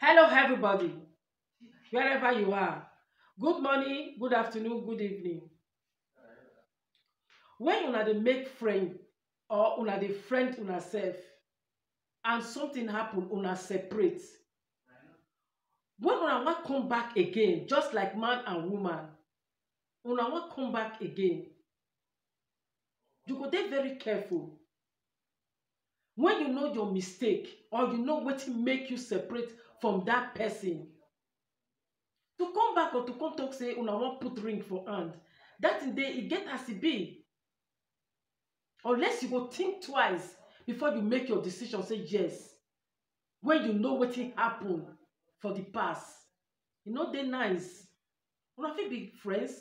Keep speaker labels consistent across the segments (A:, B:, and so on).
A: Hello, everybody, wherever you are. Good morning, good afternoon, good evening. When una dey make friend or una dey friend una sef and something happen, una separate. When una wan come back again, just like man and woman, una wan come back again, you go dey very careful. When you know your mistake or you know wetin make you separate from that person, to come back or to come talk say una wan put ring for hand, that thing dey e get as e be. Unless you go think twice before you make your decision say yes, when you know wetin happen for the past. E no dey nice. Una fit be friends,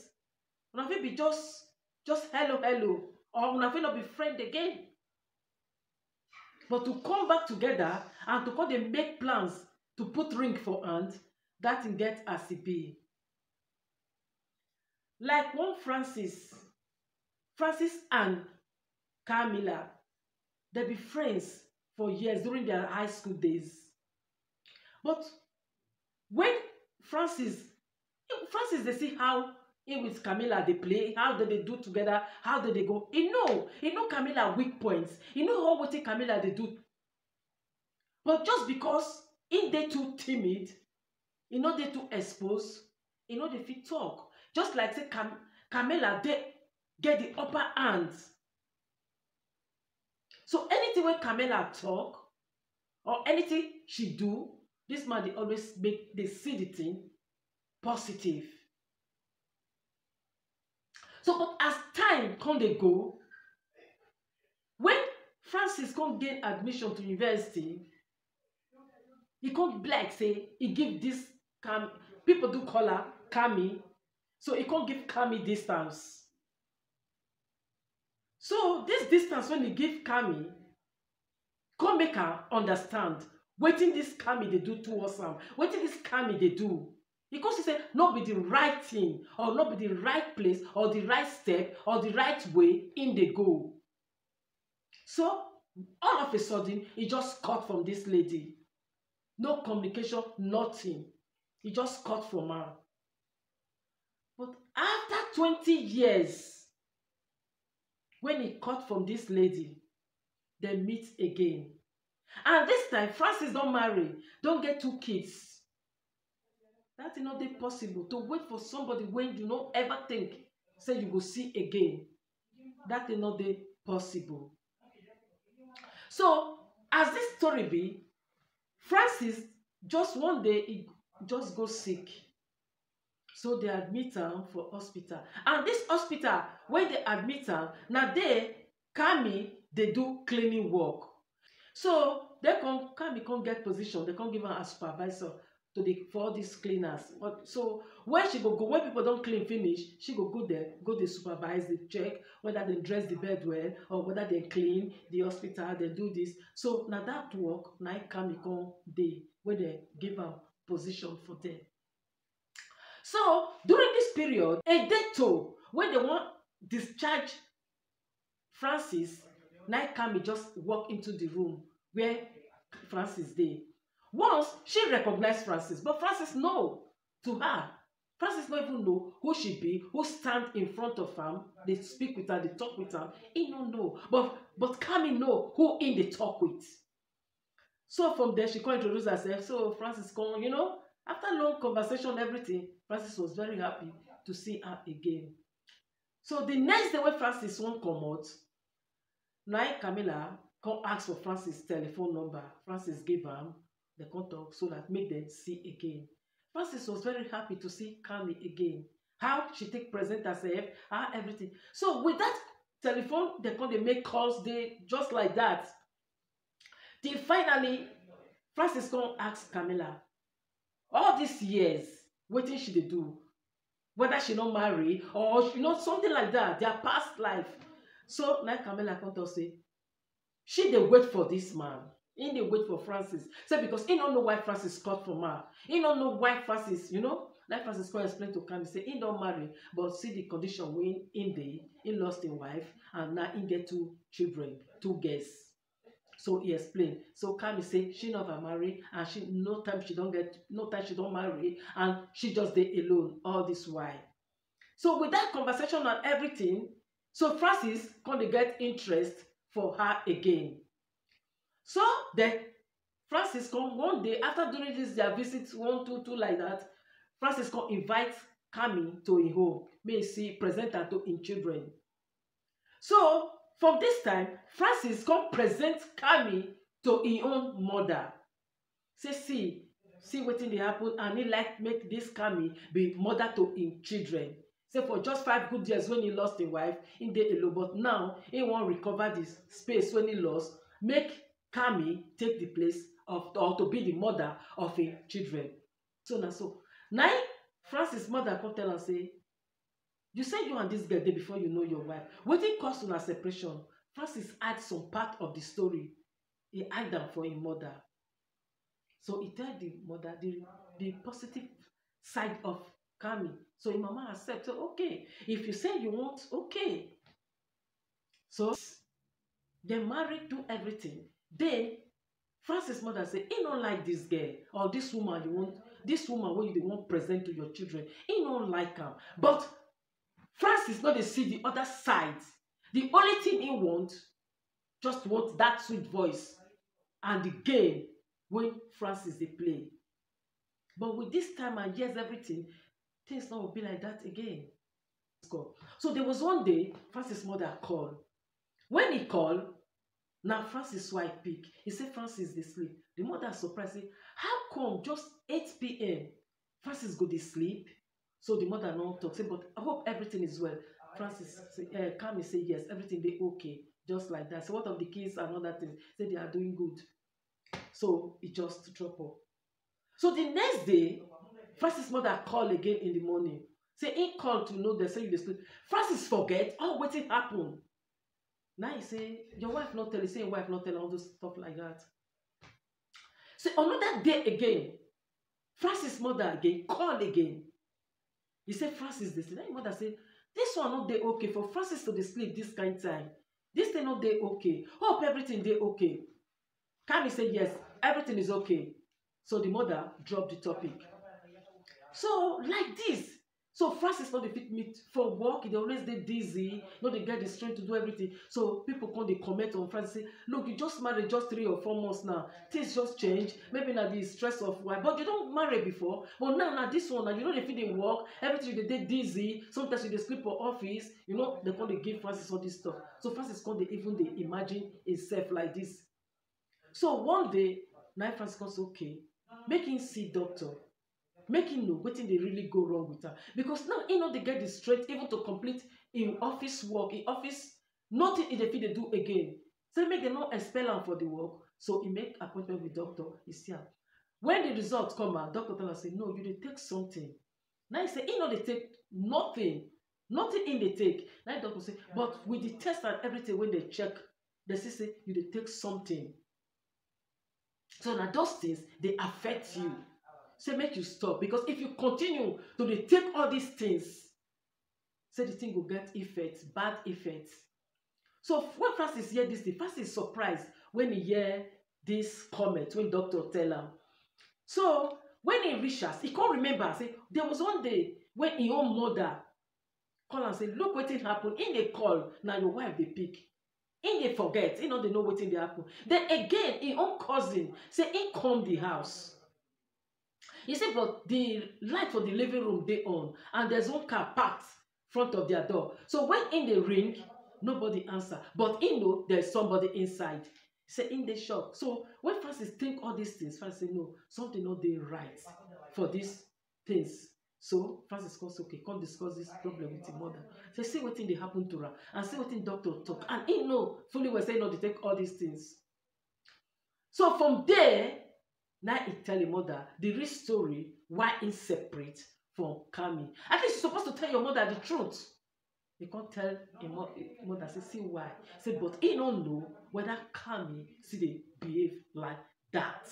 A: una fit be just hello hello, or una fit no be friend again. But to come back together and to come dey make plans to put ring for hand, that thing get as e be. Like one Francis and Camilla, they be friends for years during their high school days. But when Francis Francis dey see how him with Camilla dey play, how dey do together, how dey go, e know Camilla weak points, e know how wetin Camilla dey do. But just because im dey too timid, e no dey too exposed, e no dey fit talk. Just like say Camilla dey get the upper hand. So anything wey Camilla talk or anything she do, this man dey always dey see the thing positive. So but as time come dey go, when Francis come gain admission to university, e come be like say e give this people do call her Cami, so e come give Cami distance. So this distance when e give Cami come make her understand wetin this Cami dey do towards am, wetin this Cami dey do. E come see say no be the right thing or no be the right place or the right step or the right way im dey go. So all of a sudden e just cut from this lady. No communication, nothing. E just cut from her. But after 20 years, when e cut from this lady, dem meet again. And this time Francis don marry, don get 2 kids. That thing no dey possible to wait for somebody wey you no ever think say you go see again. That thing no dey possible. So as this story be, Francis just one day e just go sick. So they admit am for hospital. And this hospital wey they admit am, na there Cami dey do cleaning work. So Cami come get position, they come give am as supervisor for all these cleaners. So when she go, when people don clean finish, she go there, go dey supervise, dey check whether dem dress the bed well or whether dem clean the hospital, dem do this. So na that work na Cami come dey, wey dem give am position for there. So during this period, a day too, when they wan discharge Francis, na Cami just walk into the room where Francis dey. Once she recognize Francis, but Francis know to her. Francis no even know who she be, who stand in front of am, dey speak with her, dey talk with am. He no know, but Cami know who im dey talk with. So from there she come introduce herself. So Francis come, after long conversation, everything, Francis was very happy to see her again. So the next day when Francis wan comot, na Camilla come ask for Francis telephone number. Francis give am, they come talk so that make them see again. Francis was very happy to see Cami again. How she take present herself, how everything. So with that telephone, they come dey make calls, they just like that. Till finally, Francis come ask Camilla, all these years, wetin she dey do? Whether she no marry or something like that, their past life. So na Camilla come talk say, she dey wait for this man. He dey wait for Francis. Say because he no know why Francis cut from her. He no know why Francis, like Francis come explain to Cami say he don marry, but see the condition wey he dey. He lost him wife and now he get 2 children, 2 girls. So he explain. So Kami say she never marry, and she no time she don get, no time she don marry, and she just dey alone all this while. So with that conversation and everything, so Francis come dey get interest for her again. So then Francis come one day after doing this their visit one two two like that. Francis come invite Kami to him home, make he see present her to him children. So from this time, Francis come present Kami to him own mother. Say see wetin dey happen, and he like make this Kami be mother to him children. Say for just 5 good years when he lost him wife, he dey alone, but now he wan recover the space when he lost, make Kami take the place of, or to be the mother of him children. So na so. Now Francis mother come tell am say, you say you and this girl dey before you know your wife. Wetin cause una separation? Francis hide some part of the story. He hide am for him mother. So he tell the mother the positive side of Kami. So him mama accept. So okay, if you say you want, okay. So dem marry, do everything. Then Francis mother say he no like this girl or this woman you want, this woman wey you dey wan present to your children. He no like am. But Francis no dey see the other side. The only thing he want, just want that sweet voice and the game wey Francis dey play. But with this time and years everything, things no go be like that again. So there was one day Francis mother call. When he call, na Francis wife pick. He say Francis dey sleep. The mother surprise say, how come just 8 p.m. Francis go dey sleep? So the mother no talk, say, but I hope everything is well. Francis say, Kami say yes, everything dey okay, just like that. So what of the kids and other things? Say they are doing good. So he just drop off. So the next day, Francis mother call again in the morning. Say he call to know they say you dey sleep. Francis forget, oh wetin happen? Now he say your wife not tell you, say your wife not tell all those stuff like that. So another day again, Francis mother again call again. He say Francis dey sleep. Now him mother say this one not dey okay for Francis to dey sleep this kind time. This thing not dey okay. Hope everything dey okay. Kami say yes, everything is okay. So the mother drop the topic. So like this, so Francis no dey fit meet for work. He dey always dey dizzy, no dey get the strength to do everything. So people come dey comment on Francis say, look, you just married just 3 or 4 months now. Things just change. Maybe na the stress of wife, but you don't marry before. But now this one, now you know dey fit dey work. Everything you dey dizzy. Sometimes you dey sleep for office. You know they come dey give Francis all this stuff. So Francis come dey even dey imagine himself like this. So one day, now Francis come say, okay, make him see doctor. Make him know wetin dey really go wrong with her, because now he no dey get the strength even to complete im office work. In office, nothing he dey fit dey do again. So make dem no expel am for the work. So he make appointment with doctor. He see am. When the result come out, doctor tell am say, no, you dey take something. Now he say he no dey take nothing in dey take. Now the doctor say, but with the test and everything when they check, they say you dey take something. So now those things they affect you. Say make you stop, because if you continue to dey take all these things, say the thing will get effects, bad effects. So when Francis hear this thing, Francis is surprised when he hear this comment when doctor tell am. So when he reach house, he can't remember. Say there was one day when his own mother call and say, look wetin happen. In dey call, na your wife dey pick. In dey forget, he no dey know wetin dey happen. Then again, his own cousin say he come the house. He said, but the light for the living room dey on, and there's one car parked front of their door. So when in the ring, nobody answer, but he know there's somebody inside. He said in the shock. So when Francis think all these things, Francis say no, something not dey right for these things. So Francis goes, okay, come discuss this problem with his mother. Say see wetin dey happen to her, and see wetin doctor talk, and he know fully well say he no dey take all these things. So from there, now he tell your mother the real story why he separate from Kami. At least you're supposed to tell your mother the truth. You can't tell your mother, say, see why. Say, but he don't know whether Kami see they behave like that.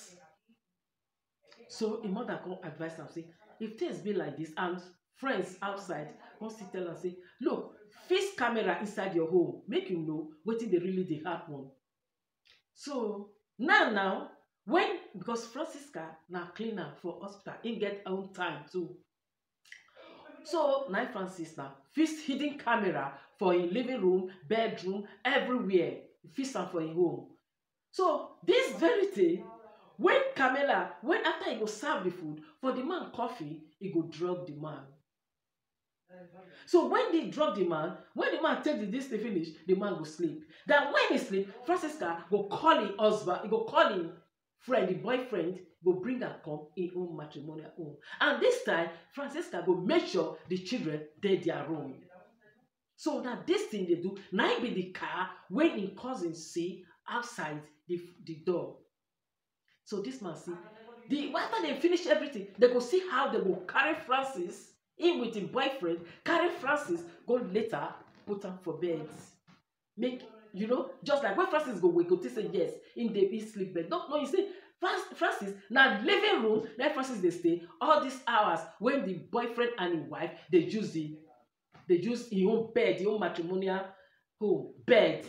A: So your mother can advise am, say, if things be like this, and friends outside come still tell am, say, look, fix camera inside your home, make you know wetin dey really dey happen. So now when because Francisca na cleaner for hospital, im get own time too. So na Francis na fix hidden camera for im living room, bedroom, everywhere. Fix am for im home. So this very thing, when Camilla, when after he go serve the food for the man coffee, he go drug the man. So when they drug the man, when the man take this thing finish, the man go sleep. Then when he sleep, Francisca go call him husband, he go call him friend, the boyfriend, go bring am come in own matrimonial home. And this time, Francisca go make sure the children dey their room. So na this thing they do, na be the car when him cousin see outside the door. So this man see, after they finish everything, they go see how they go carry Francis in with him boyfriend, carry Francis, go later, put am for bed. Make, just like when Francis go wake, go say yes, in the sleep bed. No, you see, Francis, na living room, let Francis they stay all these hours when the boyfriend and his wife, they use his own bed, his own matrimonial home, bed.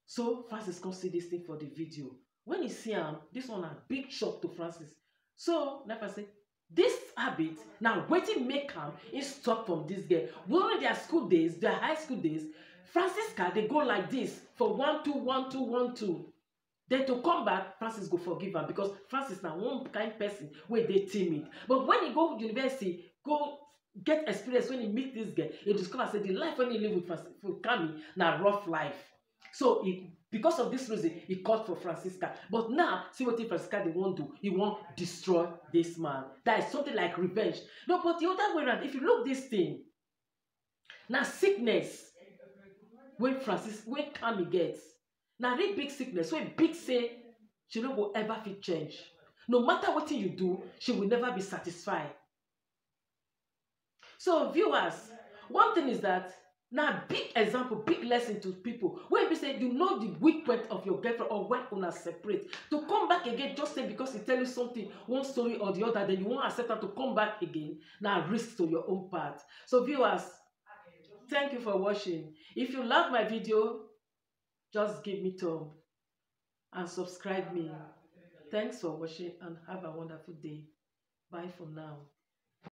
A: So Francis come see this thing for the video. When he see am, this one a big shock to Francis. So Nefa say, this habit now wetin make am he stop from this girl. During their school days, their high school days, Francisca dey go like this for 1-2, 1-2, 1-2. Then to come back, Francis go forgive am because Francis na one kind person wey dey timid. But when he go university, go get experience, when he meet this girl, he discover say the life when he live with Kami na rough life. So because of this reason, he called for Francisca. But now, see what Francisca they want to do. He want destroy this man. That is something like revenge. No, but the other way around, if you look this thing, now sickness, when Kami gets, now really big sickness, when big say, she no go ever fit change. No matter what you do, she will never be satisfied. So viewers, one thing is that, now big example, big lesson to people when we say you know the weak point of your girlfriend or when una separate, to come back again just say because he tell you something, one story or the other, then you won't accept her to come back again. Now risk to your own part. So viewers, thank you for watching. If you love my video, just give me thumb and subscribe me. Thanks for watching and have a wonderful day. Bye for now.